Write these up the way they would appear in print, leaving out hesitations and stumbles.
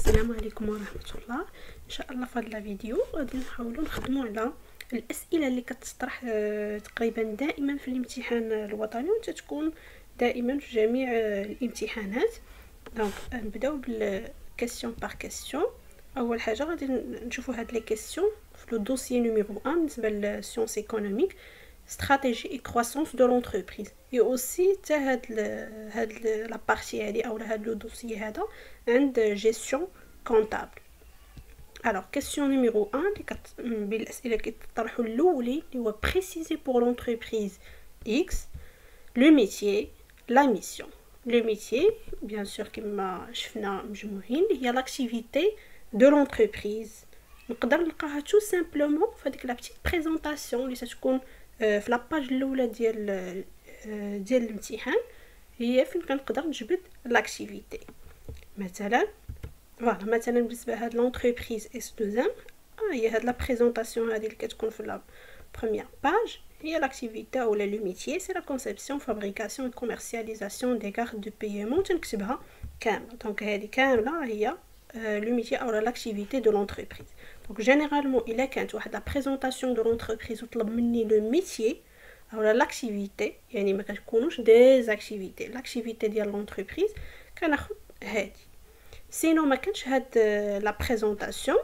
السلام عليكم ورحمة الله. ان شاء الله في هذا الفيديو غادي نحاولوا نخدموا على الاسئله اللي كتطرح تقريبا دائما في الامتحان الوطني وتتكون دائما في جميع الامتحانات. دونك نبداو بالكيسيون بار كيسيون. اول حاجه غادي نشوفوا هاد لي كيسيون في لو دوسيي نيميرو 1 بالنسبه للسيونس ايكونوميك stratégie et croissance de l'entreprise. Et aussi هاد la partie هادي او هاد لو دوسيي هذا عند gestion comptable. Alors question numéro 1 اللي بالاسئله اللي كيطرحوا الاولي اللي هو préciser pour l'entreprise X le métier la mission. Le métier bien sûr كما شفنا مجموعين هي l'activité de l'entreprise. نقدر نلقاها tout simplement في هذيك لا بتيت بريزونطاسيون اللي ستكون في لاباج الاولى ديال الامتحان، هي فين كنقدر نجبد لاكتيفيتي. مثلا مثلا بالنسبه لهاد لونتربريز اس 2 ام هي هاد لا بريزونطاسيون هذه اللي كتكون في لا بروميير باج، هي لاكتيفيتي اولا لو ميتيي سي لا كونسيبسيون فابريكاسيون و كوميرسياليزاسيون دي كارت دو بايمون. تنكتبها كامله. دونك هذه كامله هي لو ميتيي اولا لاكتيفيتي دو لونتربريز. Donc généralement il كانت واحد لا بريزونطاسيون دو لونتربريز وطلب مني لو ميتيي اولا لاكتيفيتي، يعني ما كتكونوش دي زاكتيفيتي. لاكتيفيتي ديال لونتربريز كناخذ هادي. سينو ما كانش هاد لا بريزونطاسيون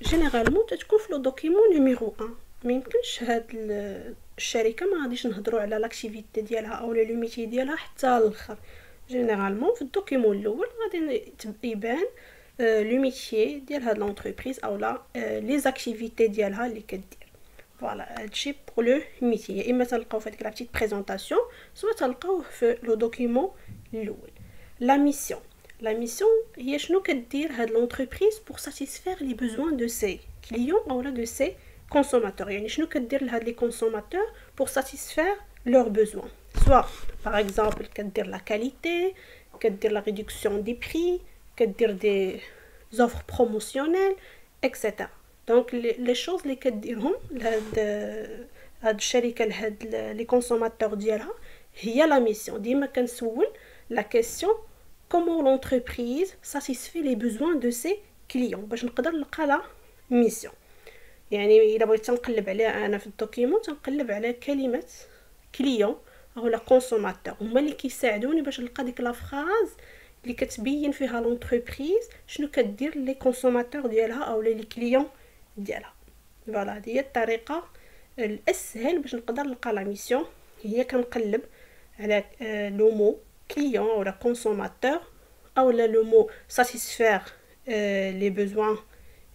جينيرالمون تتكون في لو دوكيمون نيميرو 1. ما يمكنش هاد الشركه ما غاديش نهضروا على لاكتيفيتي ديالها او لو ميتيي ديالها حتى الاخر. جينيرالمون في الدوكيمون الاول غادي يبان لو ميتيي ديال هاد لونتربريز اولا لي زاكتيفيتي ديالها اللي كدير. فوالا هادشي بور لو ميتيي. يا اما تلقاو في هذيك لا بتيت بريزونطاسيون سوا تلقاوه في لو دوكيمون الاول. لا ميسيون. لا ميسيون هي شنو كدير هاد لونتربريز بور ساتيسفير لي بوزوان دو سي كليون اولا دو سي كونسوماتور. يعني شنو كدير لهاد لي كونسوماتور بور ساتيسفير لور بوزوان، سوا باغ اكزومبل كدير لا كاليتي، كدير لا ريدكسيون دي بري، كدير دي زوفر بروموسيونيل اكسيتيرا. دونك لي شوز اللي كديرهم لهاد الشركه لهاد لي كونسوماتور ديالها هي لا ميسيون. ديما كنسول لا كيسيون comment l'entreprise satisfait les besoins de ses clients باش نقدر نلقى لا ميسيون. يعني الا بغيت نقلب عليها انا في الدوكيمون تنقلب على كلمه كليون او لا كونسوماتور، هما اللي كيساعدوني باش نلقى ديك لا فراز اللي كتبين فيها لونتربريز شنو كدير لي كونسوماتور ديالها او لي كليون ديالها. فوالا هذه هي الطريقه الاسهل باش نقدر نلقى لا ميسيون. هي كنقلب على لو مو client ou la consommateur ou le mot satisfaire les besoins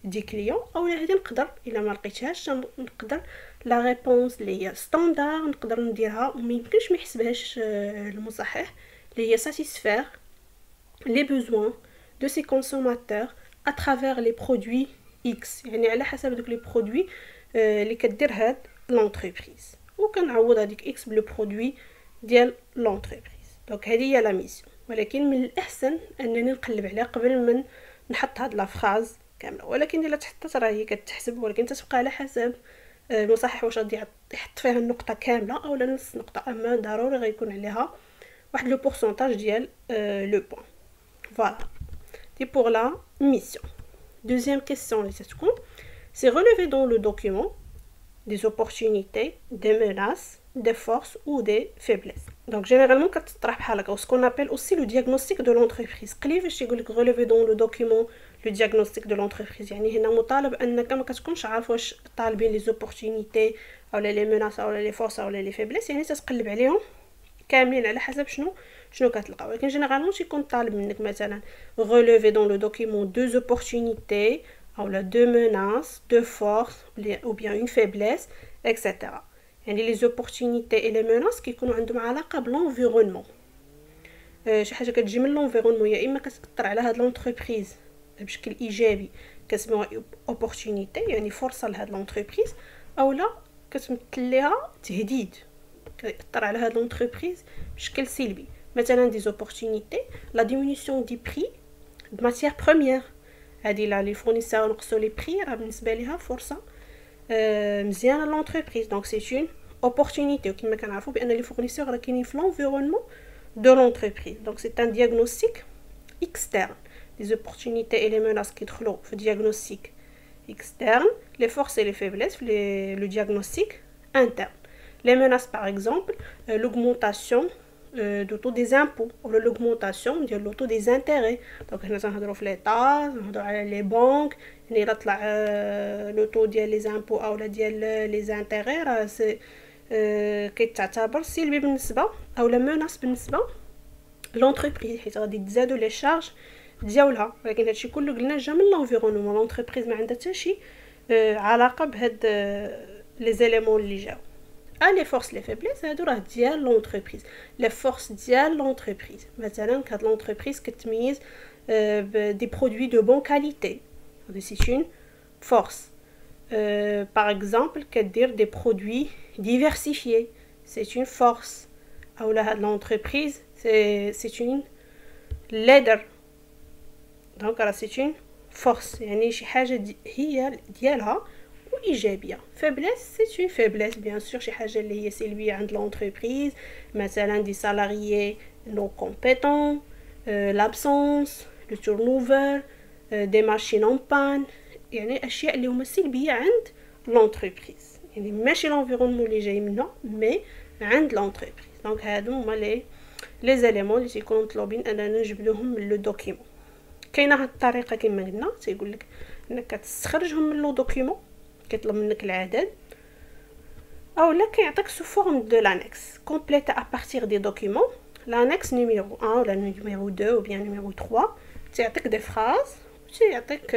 du client ou هذه نقدر الا ما لقيتهاش نقدر لا ريبونس اللي هي ستاندار نقدر نديرها وما يمكنش ما يحسبهاش المصحح اللي هي satisfaire les besoins de ces consommateurs à travers les produits X. يعني على حسب دوك لي برودوي اللي كدير هاد لونتربريز وكنعوض هذيك X بلو برودوي ديال لونتربريز. دونك هذه هي لا ميسيون، ولكن من الاحسن انني نقلب عليها قبل من نحط هاد لا فراز كامله. ولكن الا تحطت راه هي كتحسب، ولكن تتبقى على حسب المصحح واش غادي يحط فيها النقطه كامله او نص نقطه. اما ضروري غيكون عليها واحد لو بورسونتاج ديال لو بوين. فوالا دي بور لا ميسيون. دوزيام كيسيون اللي تتكون سي ريليفي دون لو دوكيمون des opportunités, des menaces, des forces ou des faiblesses. Donc généralement كتطرح بحال هكا. ce qu'on appelle aussi le diagnostic de l'entreprise. قليل فاش يقول لك relever dans le document le diagnostic de l'entreprise. يعني هنا مطالب انك ما كتكونش عارف واش طالبين لي opportunités اولا لي menaces اولا لي forces اولا لي faiblesses، يعني تتقلب عليهم كاملين على حسب شنو كتلقى. ولكن جينيرالمون تيكون طالب منك مثلا relever dans le document deux opportunités ou la deux menaces, deux forces ou bien une faiblesse, etc. يعني les opportunités et les menaces كيكونوا عندهم علاقه بالانفيرونمون. شي حاجه كتجي من الانفيرونمون يا اما كتاثر على هاد لونتربريز بشكل ايجابي كتسموها opportunité يعني فرصه لهاد لونتربريز، اولا كتمثل ليها تهديد كيأثر على هاد لونتربريز بشكل سلبي. مثلا دي opportunités la diminution du prix de matières premières. هادي لي فورنيسور نقصوا لي بري راه بالنسبه ليها فرصه مزيانه لونتربريز. دونك سي اون اوبورتونيتي. وكما كنعرفوا بان لي فورنيسور راه كاينين في لونفيرونمون de l'entreprise. Donc c'est un diagnostic externes, les opportunités et les menaces qui يدخلوا في diagnostic externe, les forces et les faiblesses, le diagnostic interne. Les menaces par exemple, l'augmentation du taux des impôts ou l'augmentation de l'auto des intérêts. Donc nous نهضروا في l'état, نهضروا على les banques, إلا طلع le taux ديال les impôts أو ديال les intérêts راه كيتعتبر سلبي بالنسبة أو لا menace بالنسبة لونتربريز حيت غادي تزادوا لي شارج ديالها. ولكن هادشي كله قلنا جا من لونفيرونمون. لونتربريز ما عندها حتى شي علاقه بهاد لي زيليمون اللي جاو. لي فورس لي فيبليس هادو راه ديال لونتربريز. لي فورس ديال لونتربريز مثلا هاد لونتربريز كتميز دي برودوي دو بون كاليتي، هادي سي اون فورس. par exemple كدير دي برودوي ديفيرسيفيي، سي اون فورس. او لا هاد لونتربريز سي اون ليدر، دونك راه سي اون فورس، يعني شي حاجه هي ديالها وايجابيه. فيبليس سي اون فيبليس بيان سور، شي حاجه اللي هي سلبيه عند لونتربريز، مثلا دي سالاريي نو كومبيتون، لابسونس، لو تورنوفر، دي ماشين اون بان، يعني اشياء اللي هما سلبيه عند لونتربريز، يعني ماشي لونفيرونمون اللي جاي منها مي عند لونتربريز. دونك هادو هما لي زاليمون اللي تيكونوا مطلوبين اننا نجبدوهم من لو دوكيمون. كاينه هاد الطريقه كما قلنا، تيقول لك انك كتستخرجهم من لو دوكيمون، كيطلب منك العدد، او لا كيعطيك سو فورم دو لانكس كومبليت ا بارتير دي دوكيمون. لانكس نيميرو 1 ولا نيميرو 2 او بيان نيميرو 3 تيعطيك دي فراز، تيعطيك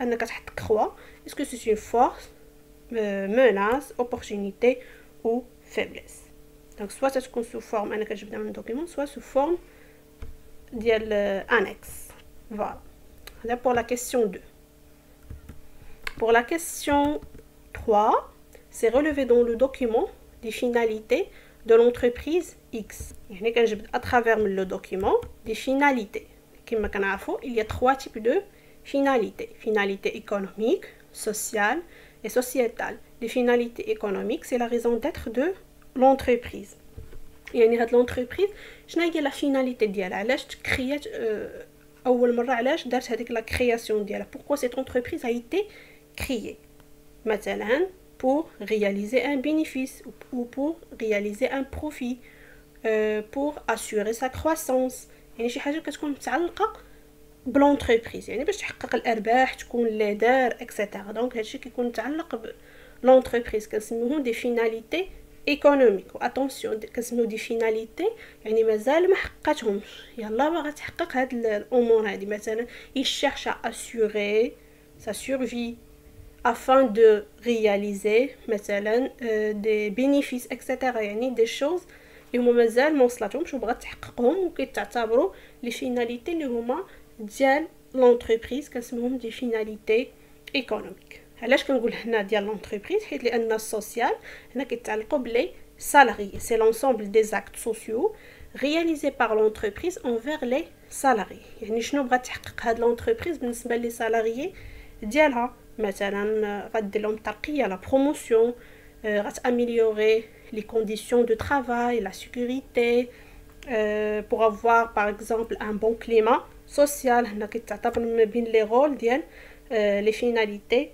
انك تحط كخوا اسكو سي اون فورس، menace, opportunité ou faiblesse. Donc soit ça تكون sous forme انا كنجبدها من document, soit sous forme ديال annexe. Voilà. Là pour la question 2. Pour la question 3, c'est relevé dans le document des finalités de l'entreprise X. يعني كنجبد à travers le document des finalités. كما كنعرفوا il y a 3 types de finalités. Finalité économique, sociale et sociétale. Les finalités économiques, c'est la raison d'être de l'entreprise. يعني هاد l'entreprise شنو هي لا finalité ديالها، علاش تكريات اول مره، علاش دارت هذيك لا كرياسيون ديالها، pourquoi cette entreprise a été créée. مثلا pour réaliser un bénéfice ou pour réaliser un profit, pour assurer sa croissance. يعني شي حاجه كتكون متعلقه بلونتربريز، يعني باش تحقق الارباح، تكون ليدر اكسيتيرا. دونك هادشي كيكون متعلق بلونتربريز، كنسميوهم دي فيناليتي ايكونوميك. واتونسيون كنسميو دي فيناليتي يعني مازال ما حققتهمش، يلا باغا تحقق هاد الامور هادي. مثلا il cherche à assurer sa survie afin de réaliser مثلا des bénéfices etc. يعني des choses اللي هما مازال ما وصلتهمش وبغات تحققهم، وكيتعتبروا لي فيناليتي اللي هما ديال لونتربريز، كنسميوهم دي فيناليتي ايكونوميك. علاش كنقول هنا ديال لونتربريز؟ حيت لان السوسيال هنا كيتعلقوا بلي salariés. C'est l'ensemble des actes sociaux réalisés par l'entreprise envers les salariés. يعني شنو بغات تحقق هاد لونتربريز بالنسبه لي سالاريي ديالها؟ مثلا غدير لهم ترقيه، لا بروموسيون، غتاميليوري les conditions de travail, la sécurité, pour avoir par exemple un bon climat social. هنا كيتعتبر ما بين لي رول ديال لي فيناليتي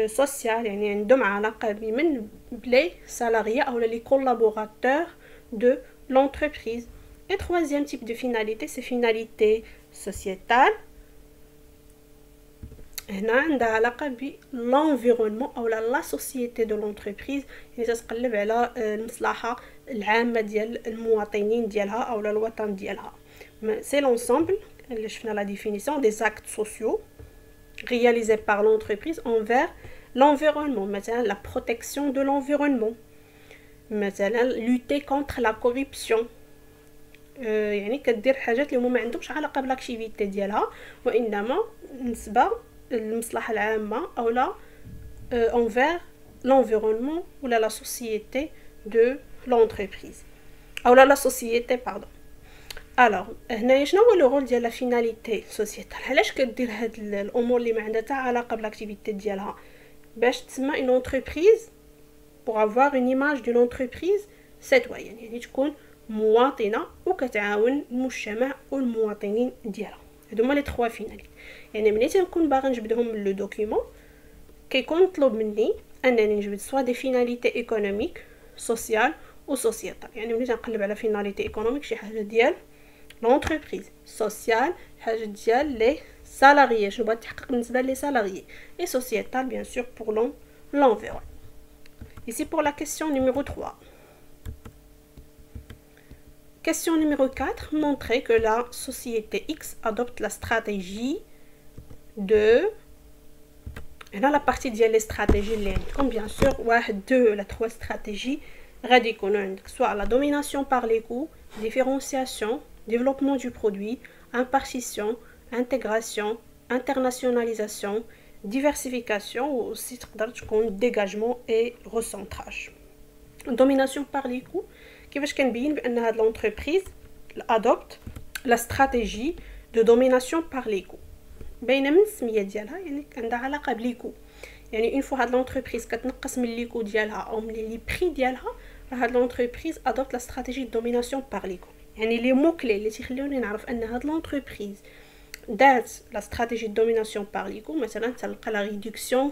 سوسيال، يعني عندهم علاقه بمن بلي سالاريا او لي كولابوراتور دو l'entreprise. Et troisième type de finalité, c'est finalité sociétale. هنا عندها علاقه بالانفيرونمون او لا سوسيتي دو لونتربريز، يعني تتقلب على المصلحه العامه ديال المواطنين ديالها او الوطن ديالها. سي لونسومبل اللي شفنا لا ديفينيسيون دي زاكت سوسيو réalisés par l'entreprise envers l'environnement. مثلا la protection de l'environnement، مثلا lutter contre la corruption. يعني كدير حاجات اللي هما ما عندهمش علاقه بالاكتيفيتي ديالها وانما نسبه المصلحه العامه او لا envers l'environnement ولا la société de l'entreprise او لا société pardon. alors هنايا شنو هو لو رول ديال لا فيناليتي سوسيتال؟ علاش كدير هاد الامور اللي ما عندها حتى علاقه بالاكتيفيتي ديالها؟ باش تسمى une entreprise pour avoir une image d'une entreprise citoyenne، يعني تكون مواطنه وكتعاون المجتمع والمواطنين ديالها. هادو هما لي 3 فيناليتي. يعني ملي تنكون باغا نجبدهم من لو دوكيومون كيكون مطلوب مني انني نجبد سوا دي فيناليتي ايكونوميك سوسيال و سوسيتال. يعني ملي تنقلب على فيناليتي ايكونوميك شي حاجه ديال لونتربريز، سوسيال حاجه ديال لي salariés شنو بغات تحقق بالنسبه لي salariés et sociétal bien sûr pour l'environnement. Ici pour la question numéro 3. Question numéro 4, montrer que la société X adopte la stratégie de... Et là, la partie ديال les stratégies اللي عندكم bien sûr واحد 2 la 3 stratégies غادي يكونوا عندك soit la domination par les coûts, différenciation, développement du produit, impartition, intégration, internationalisation, diversification ou aussi تقدر تكون dégagement et recentrage. Domination par les coûts كيفاش كنبين بان هاد لونتربريز adopte la stratégie de domination par les coûts. باينه من السميه ديالها يعني عندها علاقه بليكو. يعني اون فوا هاد لونتربريز كتنقص من ليكو ديالها او من لي بري ديالها راه هاد لونتربريز adopte la stratégie de domination par les coûts. يعني لي مو كلي اللي تيخليوني نعرف ان هاد لونتربريز دات la stratégie de domination par les coûts. مثلا تلقى la réduction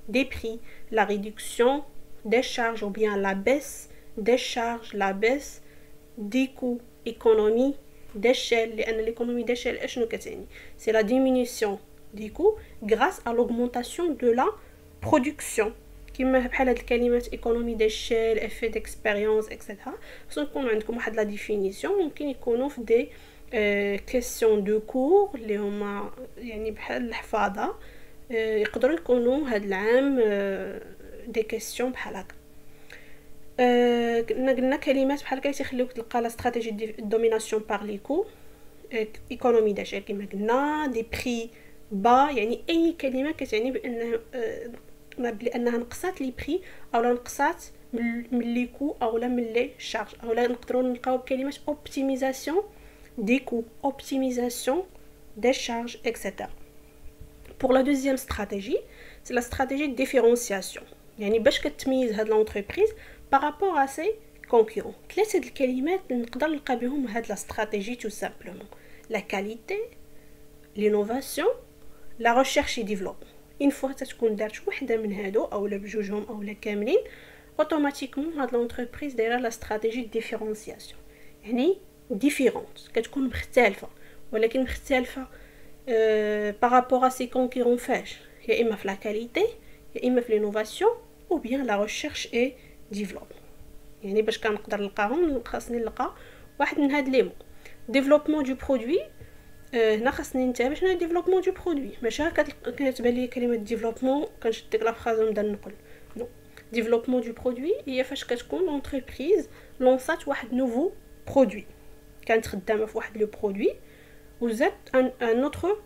des prix, la réduction des charges ou bien la baisse des charges, la baisse des coûts, économie d'échelle. لأن l'économie d'échelle اشنو كتعني؟ c'est la diminution des coûts grâce à l'augmentation de la production. كما بحال هاد الكلمات économie d'échelle, effet d'expérience etc. خصو يكون عندكم واحد لا définition. ممكن يكونوا في دي question de cours اللي هما يعني بحال الحفاظة. يقدروا يكونوا هاد العام دي question بحال هكا. قلنا كلمات بحال هكا تيخليوك تلقى لا استراتيجي دي دوميناسيون بار لي كو، ايكونومي داشير كما قلنا، دي بري با. يعني اي كلمه كتعني بانها نقصات لي بري او لا نقصات من لي كو او لا من لي شارج، او لا نقدروا نلقاو بكلمه اوبتيميزاسيون دي كو، اوبتيميزاسيون دي شارج etc. Pour la deuxième stratégie, c'est la stratégie de différenciation. يعني باش كتميز هاد لونتربريز par rapport à ses concurrents. ثلاثه الكلمات نقدر نلقى بهم هاد لا استراتيجي tout simplement: la qualité, l'innovation, la recherche et développement. une fois تكون دارت وحده من هادو او لا بجوجهم او لا كاملين، اوتوماتيكمون هاد لونتربريز دايره لا استراتيجي دي ديفيرونسياسيون. يعني ديفيرونت كتكون مختلفه، ولكن مختلفه par rapport à ses concurrents فاش؟ يا اما في لا كاليتي، يا اما في لينوفاسيون، ou bien la recherche et développement. يعني باش كنقدر نلقاهم خاصني نلقى واحد من هاد لي مو. développement du produit، هنا خاصني ننتبه شنو هي développement du produit. ماشي كتبان لي كلمه développement كنشد ديك لا فراز ونبدا نقول نو. développement du produit هي فاش كتكون لونتربريز لونسات واحد نوفو برودوي، كانت خدامه في واحد لو برودوي وزاد ان اوتر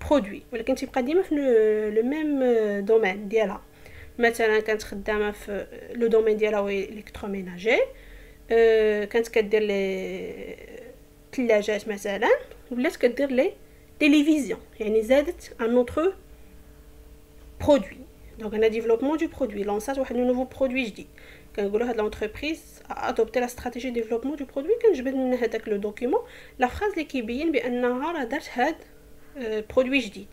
برودوي، ولكن تيبقى ديما في لو ميم دومين ديالها. مثلا كانت خدامه في لو دومين ديالها هو الكتروميناجي، كانت كدير لي ثلاجات مثلا، ولات كدير لي تيليفزيون، يعني زادت ان اوتر برودوي. دونك انا ديفلوبمون دو برودوي، لونسات واحد نوفو برودوي جديد. كنقولوا هاد لونتربريز ادوبتي لا استراتيجي ديفلوبمون دو برودوي. كنجبد من هذاك لو دوكيومون لا فراز اللي كيبين بانها راه دارت هاد برودوي جديد،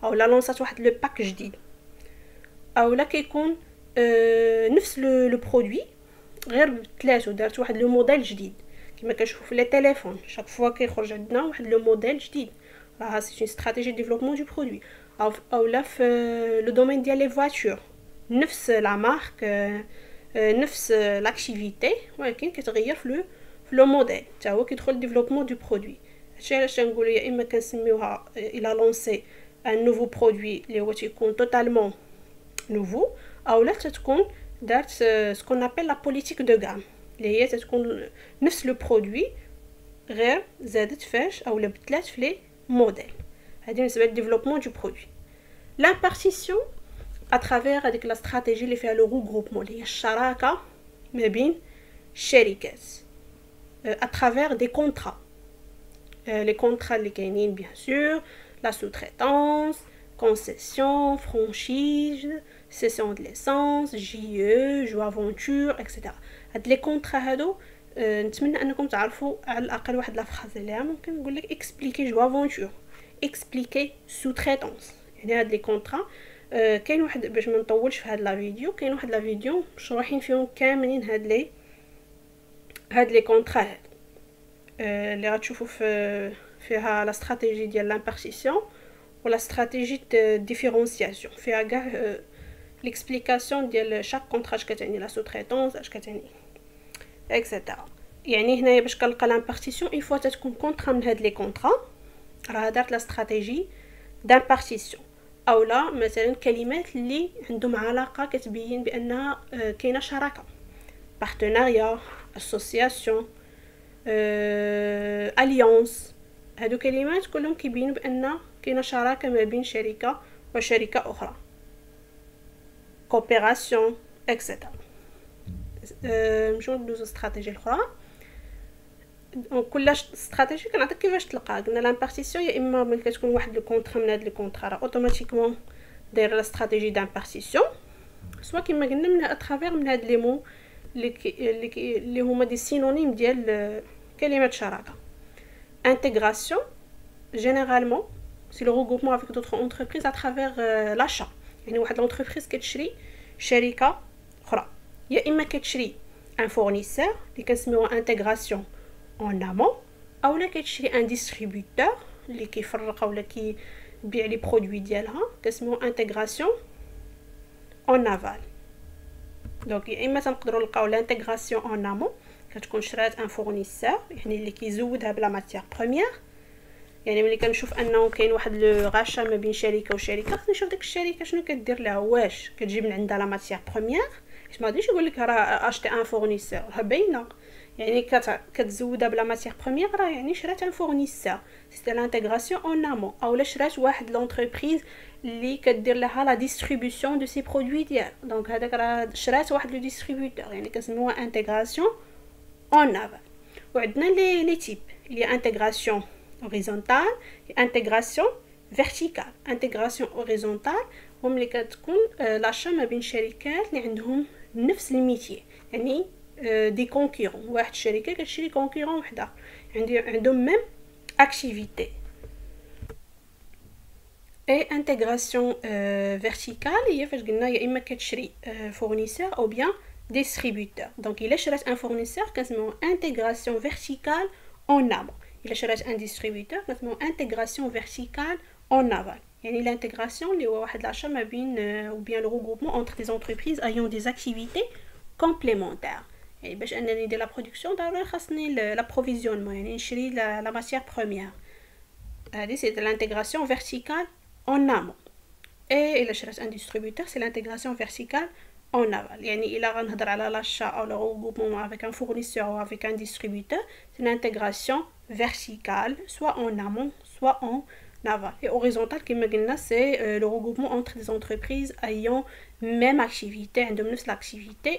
او لا لونسات واحد لو باك جديد، او لا كيكون نفس لو برودوي غير بثلاثه دارت واحد لو موديل جديد. كما كنشوفوا في لي تليفون شاك فوا كيخرج عندنا واحد لو موديل جديد، راه سي اون استراتيجي ديفلوبمون دو برودوي. او لا في لو دومين ديال لي فواتور نفس لا مارك، نفس لاكتيفيتي، ولكن كتغير في لو موديل حتى هو كيدخل ديفلوبمون دو برودوي. هادشي علاش نقولوا يا اما كنسميوها الى لونسي ان نوفو برودوي اللي هو تيكون توتالمون نوفو، او لا تتكون دارت سكون ابل لا بوليتيك دو غام اللي هي تتكون نفس لو برودوي غير زادت فاش او لا بدلات في لي موديل. هذه بالنسبه للديفلوبمون دو برودوي. لامبارتيسيون اترافير هذيك لا استراتيجي اللي فيها لو غروبمون اللي هي الشراكه ما بين الشركات اترافير دي كونطرا. لي كونطرا اللي كاينين بيان سور لا سو-traitance، concession, franchise, cession de licence, JE, jeux aventure, etc. هاد لي كونطرا هادو نتمنى انكم تعرفوا على الاقل واحد لا فراز عليها. ممكن نقول لك expliquer jeux aventure. اكسبليكي sous-traitance. يعني هاد لي كونطرا كاين واحد باش ما نطولش في هاد لا فيديو، كاين واحد لا فيديو مشروحين فيهم كاملين هاد لي كونطرا هاد اللي غتشوفوا فيها لا استراتيجي ديال لامبارتيسيون ولا استراتيجي ديفيرونسياسيون، فيها كاع ليكسبليكاسيون ديال شاك كونطرا اش كتعني لا سو-تريتونس اش كتعني اكسيتيرا. يعني هنايا باش كنلقى لامبارتيسيون il faut تكون كونطرا من هاد لي كونطرا راه دارت لا استراتيجي دامبارتيسيون، اولا مثلا كلمات اللي عندهم علاقه كتبين بانها كاينه شراكه، بارتناريا، اسوسياسيون، اليونس. هادو كلمات كلهم كيبينوا بان كاينه شراكه ما بين شركه وشركه اخرى، كوبيراسيون اكسيتيرا. نمشيو ندوزو استراتيجي الاخرى. كل استراتيجي كنعطيك كيفاش تلقاها. قلنا لامبارتيسيون يا اما ملي كتكون واحد لو كونطرا من هاد لي كونطرا راه اوتوماتيكمون دايره لا استراتيجي دامبارتيسيون، سوا كما قلنا من اترافير من هاد لي مو اللي هما دي سينونيم ديال كلمه شراكه. intégration généralement c'est le regroupement avec d'autres entreprises à travers l'achat. يعني واحد l'entreprise كتشري شركه اخرى، يا اما كتشري ان فورنيسور اللي كنسميوه intégration en amont، اولا كتشري ان ديستريبيوتور اللي كيفرق ولا كيبيع لي برودوي ديالها كنسميوه intégration en aval. دونك يا اما تنقدروا نلقاو l'intégration en amont كتكون شرات ان فورنيسور يعني اللي كيزودها بلا ماتيير بروميير. يعني ملي كنشوف انه كاين واحد لو غاشا ما بين شركه وشركه، خصني نشوف ديك الشركه شنو كدير لها، واش كتجيب من عندها لا ماتيير بروميير، باش ما غاديش يقول لك راه اشتي ان فورنيسور، راه باينه يعني كتزودها بلا ماتيير بروميير راه يعني شرات ان فورنيسور، سي لانتيغراسيون اون امون، اولا شرات واحد لونتربريز اللي كدير لها لا ديستريبيوسيون دو سي برودوي ديال، دونك هذاك راه شرات واحد لو ديستريبيوتور يعني كنسميوها انتيغراسيون اون افال. وعندنا لي تيب اللي انتيغراسيون horizontale et intégration verticale. intégration horizontale هم اللي كتكون لاشا ما بين شركات اللي عندهم نفس الميتي، يعني دي كونكورون، واحد الشركه كتشري كونكورون وحده عندهم ميم اكتيفيتي. اي انتيغراسيون فيرتيكال هي فاش قلنا يا اما كتشري فورنيسور او بيان ديستريبيوتور. دونك الا شرات ان فورنيسور كنسميوه انتيغراسيون فيرتيكال اون امون، الا شرات ان ديستريبيوتور كنسميوه انتيغراسيون فيرتيكال اون افال. يعني l'intégration اللي هو واحد l'achat ما بين ou bien le regroupement entre des entreprises ayant des activités complémentaires. يعني باش انني ندير لا برودكسيون ضروري خاصني لابروفيزيونمون، يعني نشري لا ماتيير بروميير. هذه سي l'intégration verticale en amont. et الا شرات ان ديستريبيوتور سي l'intégration verticale en aval. يعني الا غنهضر على l'achat او le regroupement avec un fournisseur ou avec un distributeur, c'est l'intégration verticale soit en amont soit en aval. Et horizontal كما قلنا c'est le regroupement entre des entreprises ayant même activité، عندهم نفس l'activité،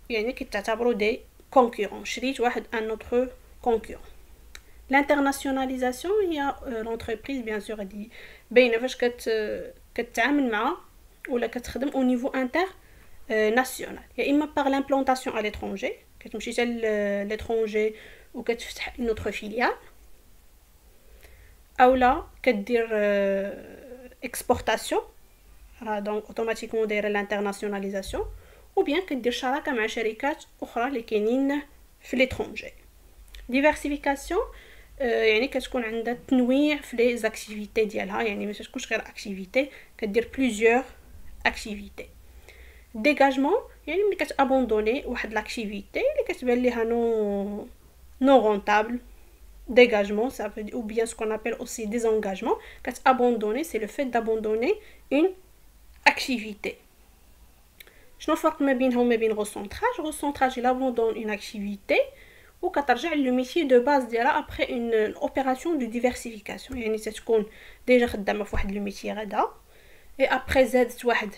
يعني كتعتبروا des concurrents، شريت واحد un autre concurrent. l'internationalisation هي l'entreprise bien sûr هادي باينه فاش كتعامل مع ولا كتخدم au niveau international، يا اما par l'implantation à l'étranger كتمشي حتى l'étranger وكتفتح une autre filiale، اولا كدير exportation راه دونك اوتوماتيكمون دايره الانترناسيوناليزاسيون، ou bien كدير شراكه مع شركات اخرى اللي كاينين في l'étranger. diversification يعني كتكون عندها تنويع في لي زاكتيفيتي ديالها، يعني ما تكونش غير اكتيفيتي، كدير بليزيور اكتيفيتي. ديغاجمون يعني ملي كتابوندوني واحد لاكتيفيتي اللي كتبان ليها نو رونطابل. dégagement ça veut dire ou bien ce qu'on appelle aussi désengagement. abandonner c'est le fait d'abandonner une activité. شنو الفرق ما بينها وما بين recentrage؟ recentrage il abandonne une activité وكترجع لو métier de base ديالها après une opération de diversification، يعني تكون ديجا خدامه في واحد لو métier غدا et après زادت واحد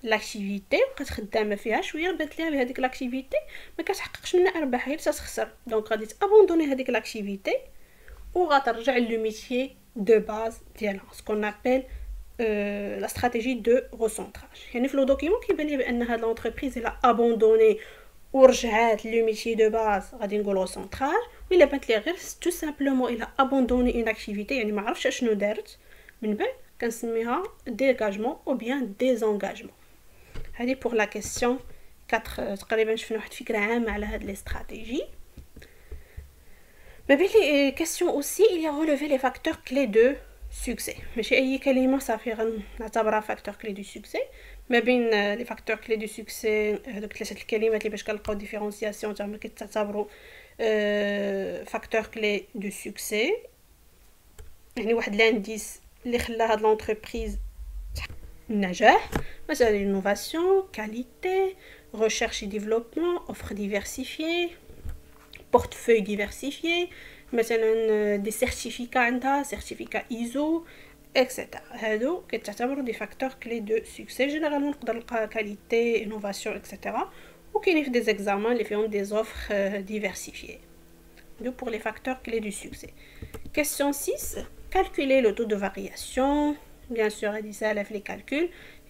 لاكتيفيتي بقات خدامه فيها شويه، بانت ليها بهذيك لاكتيفيتي ما كتحققش منها ارباح، غير تخسر، دونك غادي تابوندوني هذيك لاكتيفيتي وغترجع لو ميتيي دو باز ديالها، سكون ابل لا استراتيجي دو ريسونتراج. يعني في لو دوكيمون كيبان لي بان هاد لونتربريز الا ابوندوني ورجعات لو ميتيي دو باز غادي نقول ريسونتراج، وإلا بانت لي غير تو سامبلومون إلا ابوندوني اون اكتيفيتي يعني ما عرفتش اشنو دارت من بعد كنسميها ديغاجمون او بيان ديزونغاجمون. هذه بور لا كيسيون 4 تقريبا شفنا واحد فكره عامه على هاد لي استراتيجي. ما بين لي كيسيون اوسي il y a relevé les facteurs clés de succès. ماشي اي كلمه صافي غنعتبرها فاكتور كلي دو سوكسي. ما بين لي فاكتور كلي دو سوكسي هذوك 3 الكلمات اللي باش كنلقاو ديفيرونسياسيون تاعهم كيتعتبروا فاكتور كلي دو سوكسي، يعني واحد لانديس اللي خلى هاد لونتربريز النجاح. مثلا l'innovation, qualité, recherche et développement, offre diversifiée, portefeuille diversifié، مثلا des certificats عندها certificat ISO etc. هادو كيتعتبروا دي فاكتور كلي دو سوكسي. جينيرالمون نقدر نلقى كاليتي انوفاسيون etc. وكاين في دي زيكزامان اللي فيهم دي زوفر ديفيرسيفيي. دو pour les facteurs clés du succès. Question 6. Calculer le taux de variation. Bien sûr هادي ساهله في لي كالكول.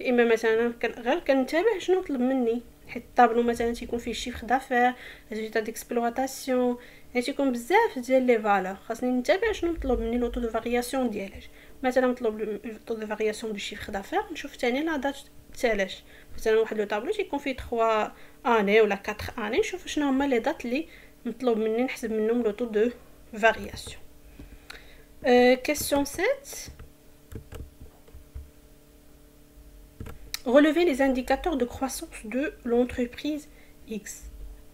اما مثلا غير كنتابع شنو طلب مني، حيت الطابلو مثلا تيكون فيه شيفر دافير، ريزولتا ديكسبلواتاسيون، يعني تيكون بزاف ديال لي فالور. خاصني نتابع شنو مطلوب مني لو طو دو فارياسيون ديالها. مثلا مطلوب لو طو دو فارياسيون دو شيفر دافير، نشوف ثاني لا دات تاعلاش. مثلا واحد لو طابلو تيكون فيه 3 اني ولا 4 اني، نشوف شنو هما لي دات اللي مطلوب مني نحسب منهم لو طو دو فارياسيون. Question 7. Relever les indicateurs de croissance de l'entreprise X.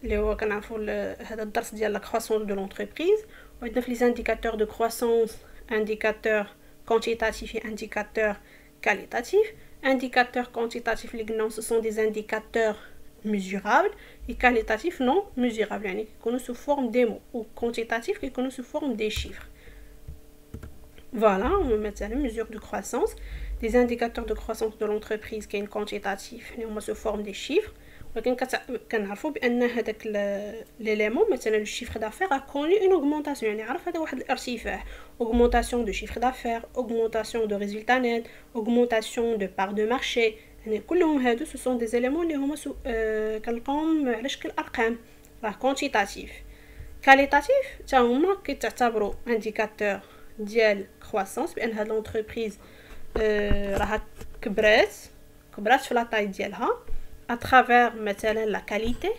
اللي هو كنعرفوا هذا الدرس ديال لا croissance de l'entreprise. وعندنا في les indicateurs de croissance indicateur quantitatif et indicateur qualitatif. Indicateur quantitatif اللي قلنا ce sont des indicateurs mesurables et qualitatif non mesurables يعني كيكونوا sous forme des mots ou quantitatif كيكونوا sous forme des chiffres. Voilà, on va mettre la mesure de croissance. Les indicateurs de croissance de l'entreprise qui est quantitatif, on se forme des chiffres. ولكن كنعرفوا بان هذاك ليليمون مثلا لو شيفر دافير a connu une augmentation، يعني عرف هذا واحد الارتفاع. augmentation de chiffre d'affaires, augmentation de résultats nets, augmentation de part de marché، يعني كلهم هادو ce sont des éléments اللي هما كنلقاوهم على شكل ارقام. راه كونتيتاتيف. كاليتاتيف حتى هما كيتعتبروا انديكاتور ديال كرواسونس، بان هاد لونتربريز راها كبرات في لاطاي ديالها اترافير مثلا لا كاليتي.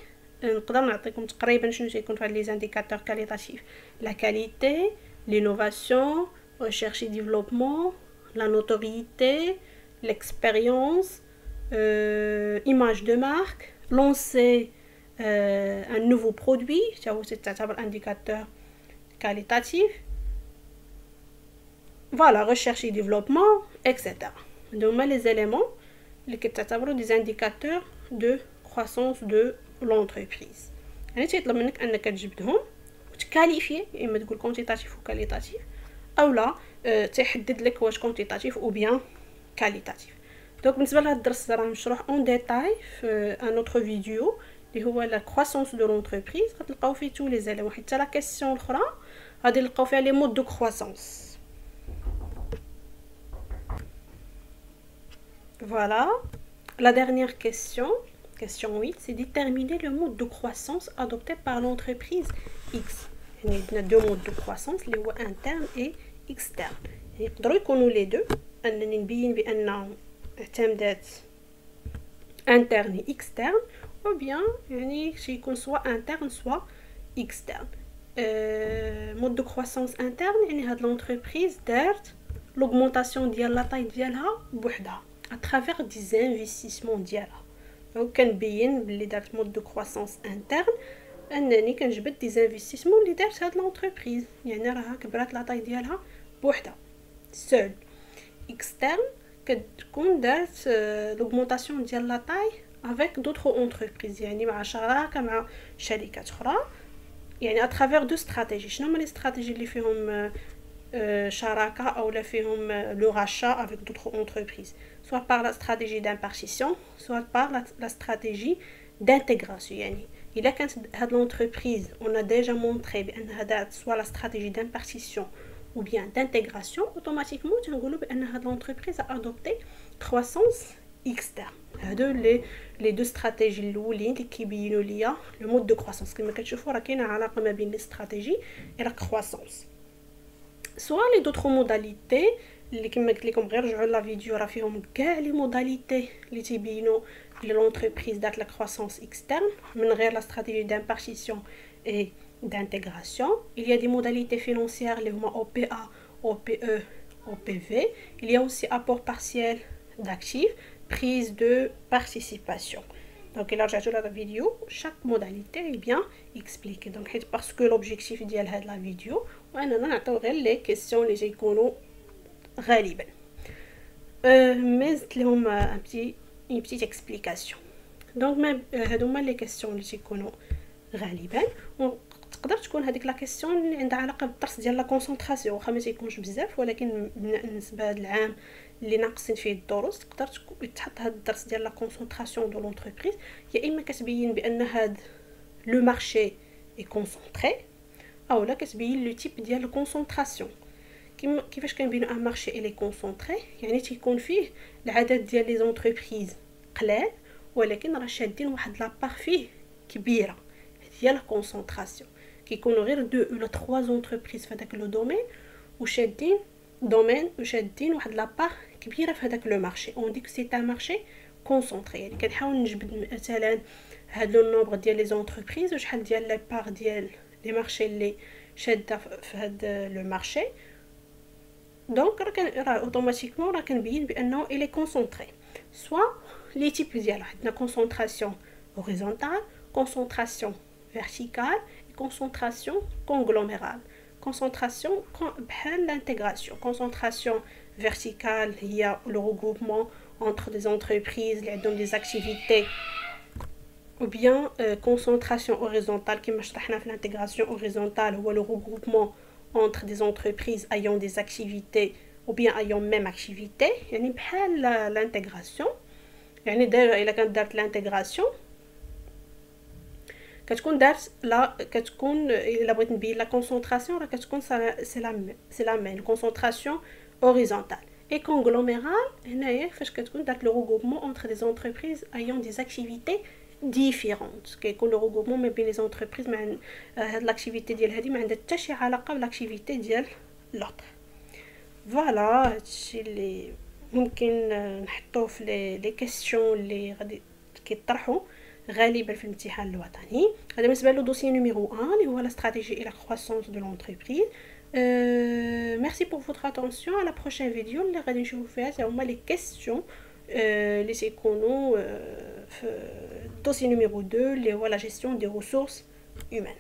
نقدر نعطيكم تقريبا شنو تيكون في هاد لي زانديكاتور كاليتاتيف. لا كاليتي، l'innovation, recherche et développement, la notoriété, l'expérience, image de marque, lancer un nouveau produit, c'est un indicateur qualitatif. Voilà, recherche et développement, etc. Donc, les éléments qui des indicateurs de croissance de l'entreprise. يعني تيطلب منك انك تجبدهم وتكاليفي، اما تقول كونتيتاتيف وكاليتاتيف او لا تحدد لك واش كونتيتاتيف او بيان كاليتاتيف. دونك بالنسبه لهذا الدرس راه مشروح اون ديتاي في ان اوتر فيديو اللي هو لا كرواسونس دو لونتربريز. غتلقاو فيه تو لي زيليمون، حتى لا كيسيون الاخرى غادي نلقاو فيها لي مود دو كرواسونس. Voilà. La dernière question, question 8, c'est déterminer le mode de croissance adopté par l'entreprise X. Il y a deux modes de croissance, les interne et externe. Il y a les deux. أنني نبين بأن اعتمدت interne et externe، ou bien يعني يكون soit interne soit externe. Mode de croissance interne يعني هاد l'entreprise دارت l'augmentation ديال لا طاي ديالها بوحدها à travers des investissements ديالها. دونك كنبين بلي دارت مود دو كرواسونس انترن انني كنجبد دي انفستيسمون اللي دارت هاد لونتربريز، يعني راها كبرات لاطاي ديالها بوحدها سول. اكسترن كتكون دارت لوغمونطاسيون ديال لاطاي افيك دوطخ اونتربريز، يعني مع شراكه مع شركات اخرى، يعني à travers دو استراتيجي. شنو هما لي استراتيجي اللي فيهم شراكه او لا فيهم لو راشا avec d'autres entreprises, soit par la stratégie d'impartition, soit par la stratégie d'intégration. يعني الا كانت هاد l'entreprise on a déjà montré بانها دارت soit la stratégie d'impartition ou bien d'intégration, automatiquement تنقولوا بان هاد l'entreprise a adopté croissance اكسترن. هادو لي دو استراتيجي الاولين اللي كيبينوا ليا لو مود دو كرواسونس. كما كتشوفوا راه كاينه علاقه ما بين لي استراتيجي اي لا كرواسونس. سوا لي دوطخ موداليتي اللي كما قلت لكم غير رجعوا لا فيديو راه فيهم كاع لي موداليتي اللي تيبينوا بلي لونتربريز دارت لا كرواسونس اكسترن من غير لا استراتيجي دامبارتيسيون اي d'intégration. Il y a des modalités financières, les OPA, OPE, OPV. Il y a aussi apport partiel d'actifs, prise de participation. Donc, il a déjà la vidéo, chaque modalité est bien expliquée. Donc, parce que l'objectif de la vidéo, on a les questions, les éconos, غالبا. Mais une petite explication. Donc, هادوما les questions les éconos غالبا. تقدر تكون هذيك لا كيسيون اللي عندها علاقه بالدرس ديال لا كونسونطراسيون، واخا ما تيكونش بزاف، ولكن بالنسبه لهذا العام اللي ناقصين فيه الدروس تقدر تحط هذا الدرس ديال لا كونسونطراسيون دو لونتربريز. يا اما كتبين بان هذا لو مارشي اي كونسونطري، اولا كتبين لو تيب ديال الكونسونطراسيون. كيفاش كنبينوا ان مارشي الي كونسونطري، يعني تيكون فيه العدد ديال لي زونتربريز قلال ولكن راه شادين واحد لابار فيه كبيره، هي لا كونسونطراسيون. كيكونوا غير 2 ولا 3 زونتربريز في هذاك لو دومين وشادين وشادين واحد لابار كبيره في هذاك لو مارشي. اون ديك سي ان مارشي كونسونطري. يعني كنحاول نجبد مثلا هاد لو نومبر ديال لي زونتربريز وشحال ديال لي بار ديال لي مارشي اللي شاده في هاد لو مارشي. دونك راه اوتوماتيكمون راه كنبين بانه الي كونسونطري. سوا لي تيب ديالها عندنا كونسونطراسيون هوريزونتال، concentration verticale et concentration conglomérale. Concentration بحال l'intégration. Concentration verticale هي le regroupement entre des entreprises اللي عندهم des activités, ou bien concentration horizontale كما شرحنا في l'intégration horizontale هو le regroupement entre des entreprises ayant des activités ou bien ayant même activité. يعني بحال l'intégration. يعني دابا الا كانت دارت l'intégration كتكون دارت لا كتكون الا بغيت نبين لا كونسونطراسيون راه كتكون سي لا مين كونسونطراسيون هوريزونتال. اي كونغلوميرال هنايا فاش كتكون دارت لو ريغروبمون اونتر دي زونتربريز ايون دي اكتيفيتي ديفيرونت. كيكون لو ريغروبمون ما بين لي زونتربريز مع هاد لاكتيفيتي ديال هادي ما عندها حتى شي علاقه بالاكتيفيتي ديال لوطر. فوالا هادشي اللي ممكن نحطوه في لي كيسيون اللي غادي كيطرحوا غالبا في الامتحان الوطني. هذا بالنسبه لو دوسي نيميرو 1 اللي هو لا استراتيجي اي لا كرواسونس دو لونتربريز. ميرسي بور فوتر اتونسيون. على بروشين فيديو اللي غادي نشوفوا فيها هما لي كيسيون اللي سيكونوا في دوسي نيميرو 2 اللي هو لا جيستيون دي ريسورس هيومان.